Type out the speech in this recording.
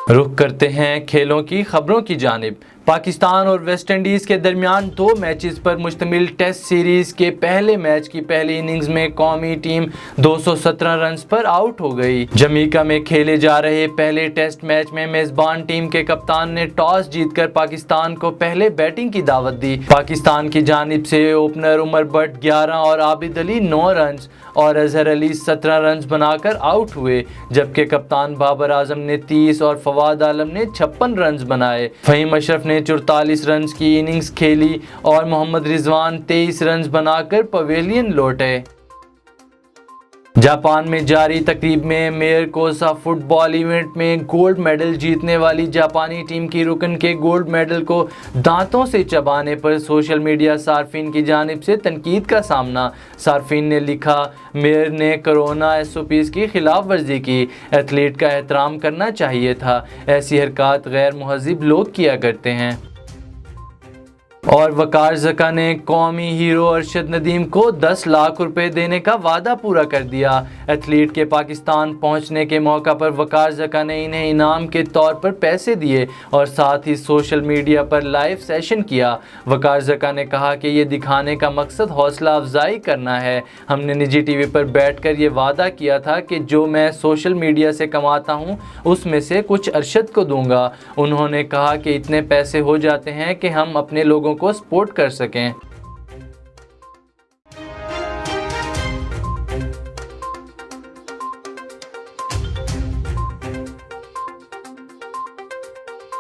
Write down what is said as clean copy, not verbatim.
रुख करते हैं खेलों की खबरों की जानिब। पाकिस्तान और वेस्ट इंडीज़ के दरमियान 2 मैचेस पर मुश्तमिल टेस्ट सीरीज़ के पहले मैच की पहली इनिंग्स में कौमी टीम 217 रन्स पर आउट हो गई। जमैका में खेले जा रहे पहले टेस्ट मैच में मेज़बान टीम के कप्तान ने टॉस जीतकर पाकिस्तान को पहले बैटिंग की दावत दी। पाकिस्तान की जानिब से ओपनर उमर बट 11 और आबिद अली 9 रन्स और अजहर अली 17 रन्स बनाकर आउट हुए, जबकि कप्तान बाबर आजम ने 30 और फवाद आलम ने 56 रन्स बनाए। फहीम अशरफ ने 44 रन्स की इनिंग्स खेली और मोहम्मद रिजवान 23 रन्स बनाकर पवेलियन लौटे। जापान में जारी तकरीब में मेयर कोसा फुटबॉल इवेंट में गोल्ड मेडल जीतने वाली जापानी टीम की रुकन के गोल्ड मेडल को दांतों से चबाने पर सोशल मीडिया सार्फिन की जानिब से तनकीद का सामना। सार्फिन ने लिखा, मेयर ने कोरोना SOPs की खिलाफ वर्जी की, एथलीट का एहतराम करना चाहिए था, ऐसी हरकत गैर मुहज़्ज़िब लोग किया करते हैं। और वकार ज़का ने कौमी हीरो अरशद नदीम को 10 लाख रुपए देने का वादा पूरा कर दिया। एथलीट के पाकिस्तान पहुंचने के मौका पर वकार ज़का ने इन्हें इनाम के तौर पर पैसे दिए और साथ ही सोशल मीडिया पर लाइव सेशन किया। वकार ज़का ने कहा कि ये दिखाने का मकसद हौसला अफजाई करना है। हमने निजी TV पर बैठकर ये वादा किया था कि जो मैं सोशल मीडिया से कमाता हूँ उसमें से कुछ अरशद को दूंगा। उन्होंने कहा कि इतने पैसे हो जाते हैं कि हम अपने लोगों को सपोर्ट कर सकें।